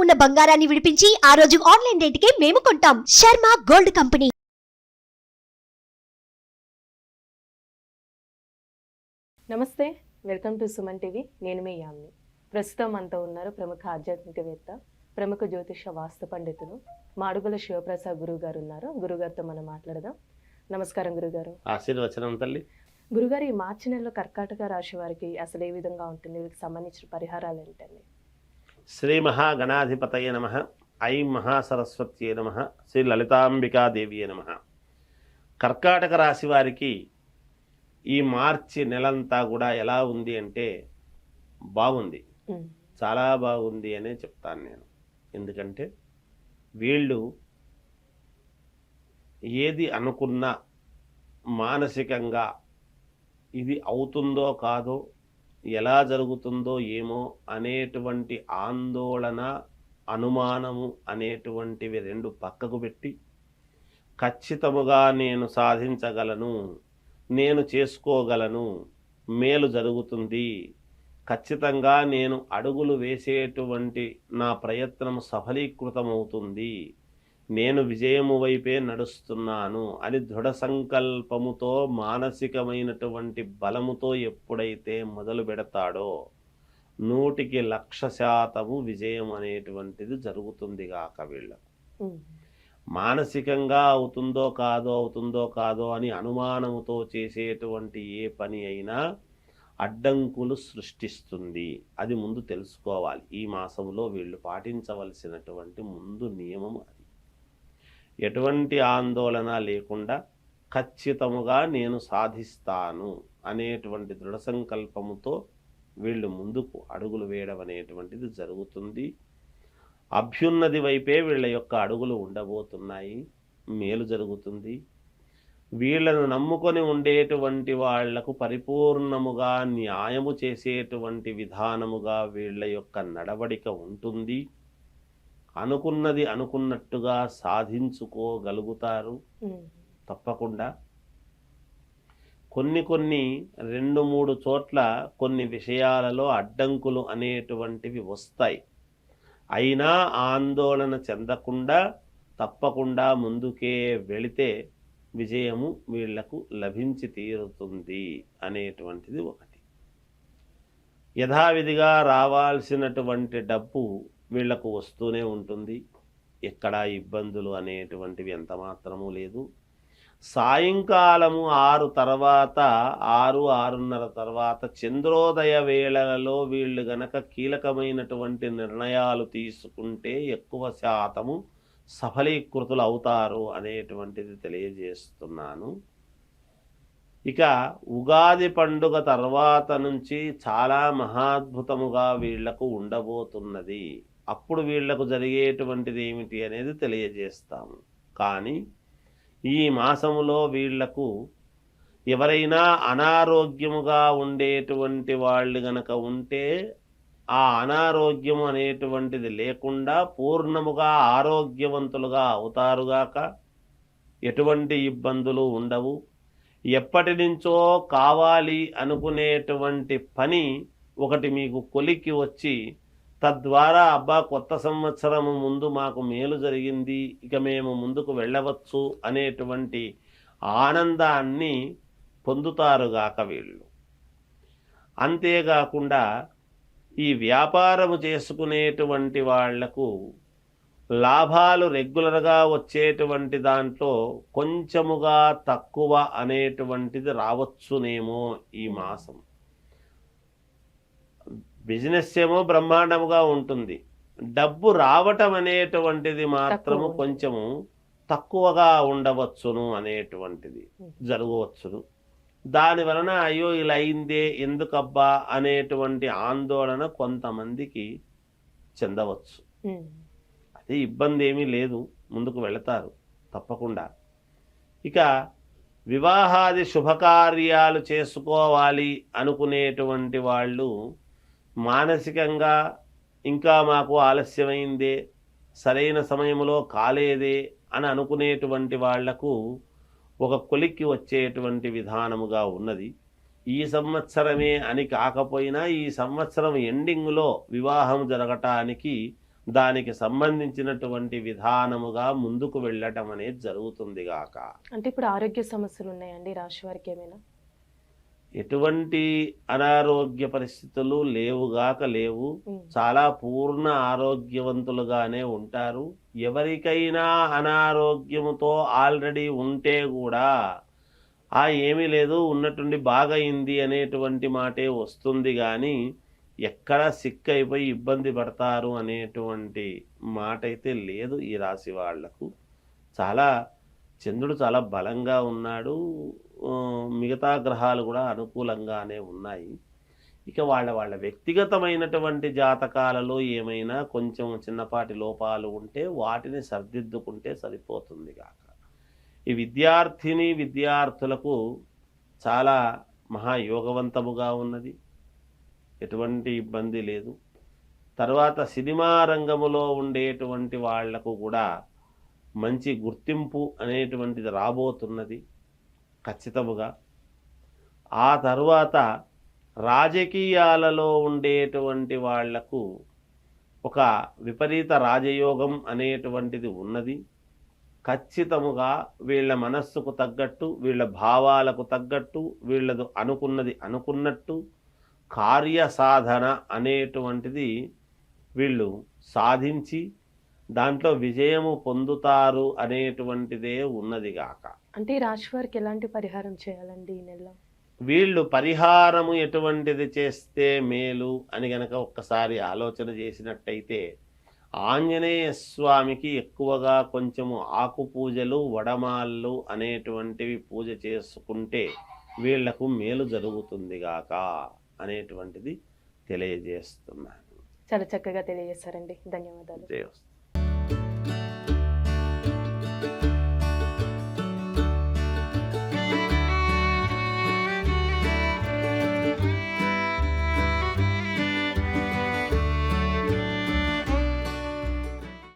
ఉన్న బంగారాన్ని విడిపించి ఆ రోజు ఆన్లైన్ రేటుకే మేము కొంటాం. Sharma gold company. నమస్తే, వెల్కమ్ టు సుమన్ టీవీ. నేను మీ యామ్ని. ప్రస్తుతం మనతో ఉన్నారు ప్రముఖ ఆధ్యాత్మికవేత్త, ప్రముఖ జ్యోతిష వాస్తు పండితులు మాడుగుల శివప్రసాద్ గురువు గారు ఉన్నారు. గురుగారితో మనం మాట్లాడదాం. నమస్కారం గురుగారు. ఆశీర్వచనం తల్లి. గురుగారు, ఈ మార్చి నెలలో కర్కాటక రాశి వారికి అసలు ఏ విధంగా ఉంటుంది? వీరికి సంబంధించిన పరిహారాలు ఏంటండి? శ్రీ మహాగణాధిపతయ నమః. ఐం మహాసరస్వత్యే నమః. శ్రీ లలితాంబికాదేవియే నమః. కర్కాటక రాశి వారికి ఈ మార్చి నెలంతా కూడా ఎలా ఉంది అంటే బాగుంది, చాలా బాగుంది అనే చెప్తాను నేను. ఎందుకంటే వీళ్ళు ఏది అనుకున్నా మానసికంగా ఇది అవుతుందో కాదో, ఎలా జరుగుతుందో ఏమో అనేటువంటి ఆందోళన, అనుమానము అనేటువంటివి రెండు పక్కకు పెట్టి ఖచ్చితముగా నేను సాధించగలను, నేను చేసుకోగలను, మేలు జరుగుతుంది, ఖచ్చితంగా నేను అడుగులు వేసేటువంటి నా ప్రయత్నం సఫలీకృతమవుతుంది, నేను విజయము వైపే నడుస్తున్నాను అని దృఢ సంకల్పముతో మానసికమైనటువంటి బలముతో ఎప్పుడైతే మొదలు పెడతాడో 100% విజయం అనేటువంటిది జరుగుతుంది గాక వీళ్ళకు. మానసికంగా అవుతుందో కాదో అని అనుమానముతో చేసేటువంటి ఏ పని అయినా అడ్డంకులు సృష్టిస్తుంది. అది ముందు తెలుసుకోవాలి. ఈ మాసంలో వీళ్ళు పాటించవలసినటువంటి ముందు నియమం అది. ఎటువంటి ఆందోళన లేకుండా ఖచ్చితముగా నేను సాధిస్తాను అనేటువంటి దృఢ సంకల్పముతో వీళ్ళు ముందుకు అడుగులు వేయడం అనేటువంటిది జరుగుతుంది. అభ్యున్నతి వైపే వీళ్ళ యొక్క అడుగులు ఉండబోతున్నాయి. మేలు జరుగుతుంది. వీళ్ళను నమ్ముకొని ఉండేటువంటి వాళ్లకు పరిపూర్ణముగా న్యాయము చేసేటువంటి విధానముగా వీళ్ళ యొక్క నడవడిక ఉంటుంది. అనుకున్నది అనుకున్నట్టుగా సాధించుకోగలుగుతారు తప్పకుండా. కొన్ని 2-3 చోట్ల కొన్ని విషయాలలో అడ్డంకులు అనేటువంటివి వస్తాయి. అయినా ఆందోళన చెందకుండా తప్పకుండా ముందుకే వెళితే విజయము వీళ్లకు లభించి తీరుతుంది అనేటువంటిది ఒకటి. యథావిధిగా రావాల్సినటువంటి డబ్బు వీళ్లకు వస్తూనే ఉంటుంది. ఎక్కడా ఇబ్బందులు అనేటువంటివి ఎంత మాత్రమూ లేదు. సాయంకాలము 6 తర్వాత 6-6:30 తర్వాత చంద్రోదయ వేళలలో వీళ్ళు గనక కీలకమైనటువంటి నిర్ణయాలు తీసుకుంటే ఎక్కువ శాతము సఫలీకృతులు అవుతారు అనేటువంటిది తెలియజేస్తున్నాను. ఇక ఉగాది పండుగ తర్వాత నుంచి చాలా మహాద్భుతముగా వీళ్లకు ఉండబోతున్నది. అప్పుడు వీళ్లకు జరిగేటువంటిది ఏమిటి అనేది తెలియజేస్తాము. కానీ ఈ మాసములో వీళ్లకు ఎవరైనా అనారోగ్యముగా ఉండేటువంటి వాళ్ళు గనక ఉంటే ఆ అనారోగ్యము అనేటువంటిది లేకుండా పూర్ణముగా ఆరోగ్యవంతులుగా అవుతారుగాక. ఎటువంటి ఇబ్బందులు ఉండవు. ఎప్పటి నుంచో కావాలి అనుకునేటువంటి పని ఒకటి మీకు కొలికి వచ్చి తద్వారా కొత్త సంవత్సరము ముందు మాకు మేలు జరిగింది, ఇక మేము ముందుకు వెళ్ళవచ్చు అనేటువంటి ఆనందాన్ని పొందుతారుగాక వీళ్ళు. అంతేకాకుండా ఈ వ్యాపారము చేసుకునేటువంటి వాళ్లకు లాభాలు రెగ్యులర్గా వచ్చేటువంటి దాంట్లో కొంచెముగా తక్కువ అనేటువంటిది రావచ్చునేమో ఈ మాసం. బిజినెస్ ఏమో బ్రహ్మాండముగా ఉంటుంది. డబ్బు రావటం అనేటువంటిది మాత్రము కొంచెము తక్కువగా ఉండవచ్చును అనేటువంటిది జరగవచ్చును. దాని వలన అయ్యో ఇలా అయిందే ఎందుకబ్బా అనేటువంటి ఆందోళన కొంతమందికి చెందవచ్చు. అది ఇబ్బంది ఏమీ లేదు, ముందుకు వెళతారు తప్పకుండా. ఇక వివాహాది శుభకార్యాలు చేసుకోవాలి అనుకునేటువంటి వాళ్ళు మానసికంగా ఇంకా మాకు ఆలస్యమైందే, సరైన సమయంలో కాలేదే అని అనుకునేటువంటి వాళ్లకు ఒక కొలిక్కి వచ్చేటువంటి విధానముగా ఉన్నది. ఈ సంవత్సరమే అని కాకపోయినా ఈ సంవత్సరం ఎండింగ్లో వివాహం జరగటానికి దానికి సంబంధించినటువంటి విధానముగా ముందుకు వెళ్ళటం అనేది జరుగుతుంది గాక. అంటే ఇప్పుడు ఆరోగ్య సమస్యలు ఉన్నాయండి రాశి వారికి ఏమైనా? ఎటువంటి అనారోగ్య పరిస్థితులు లేవుగాక లేవు. చాలా పూర్ణ ఆరోగ్యవంతులుగానే ఉంటారు. ఎవరికైనా అనారోగ్యముతో ఆల్రెడీ ఉంటే కూడా ఏమీ లేదు ఉన్నట్టుండి బాగయింది అనేటువంటి మాటే వస్తుంది కానీ ఎక్కడ సిక్ అయిపోయి ఇబ్బంది పడతారు అనేటువంటి మాట అయితే లేదు ఈ రాశి వాళ్లకు. చంద్రుడు చాలా బలంగా ఉన్నాడు. మిగతా గ్రహాలు కూడా అనుకూలంగానే ఉన్నాయి. ఇక వాళ్ళ వ్యక్తిగతమైనటువంటి జాతకాలలో ఏమైనా కొంచెం చిన్నపాటి లోపాలు ఉంటే వాటిని సరిదిద్దుకుంటే సరిపోతుంది కాక. ఈ విద్యార్థులకు చాలా మహాయోగవంతముగా ఉన్నది, ఎటువంటి ఇబ్బంది లేదు. తర్వాత సినిమా రంగములో ఉండేటువంటి వాళ్లకు కూడా మంచి గుర్తింపు అనేటువంటిది రాబోతున్నది ఖచ్చితముగా. ఆ తర్వాత రాజకీయాలలో ఉండేటువంటి వాళ్లకు ఒక విపరీత రాజయోగం అనేటువంటిది ఉన్నది. ఖచ్చితముగా వీళ్ళ మనస్సుకు తగ్గట్టు, వీళ్ళ భావాలకు తగ్గట్టు, వీళ్ళదు అనుకున్నది అనుకున్నట్టు కార్యసాధన అనేటువంటిది వీళ్ళు సాధించి దాంట్లో విజయము పొందుతారు అనేటువంటిదే ఉన్నది గాక. అంటే ఈ రాశి వారికి ఎలాంటి పరిహారం చేయాలండి ఈ నెల? వీళ్ళు పరిహారము ఎటువంటిది చేస్తే మేలు అని గనక ఒక్కసారి ఆలోచన చేసినట్టయితే ఆంజనేయ స్వామికి ఎక్కువగా కొంచెము ఆకు పూజలు, వడమాళ్ళు అనేటువంటివి పూజ చేసుకుంటే వీళ్లకు మేలు జరుగుతుంది గాక అనేటువంటిది తెలియజేస్తున్నాను. చాలా చక్కగా తెలియజేశారండి. ధన్యవాదాలు. జయ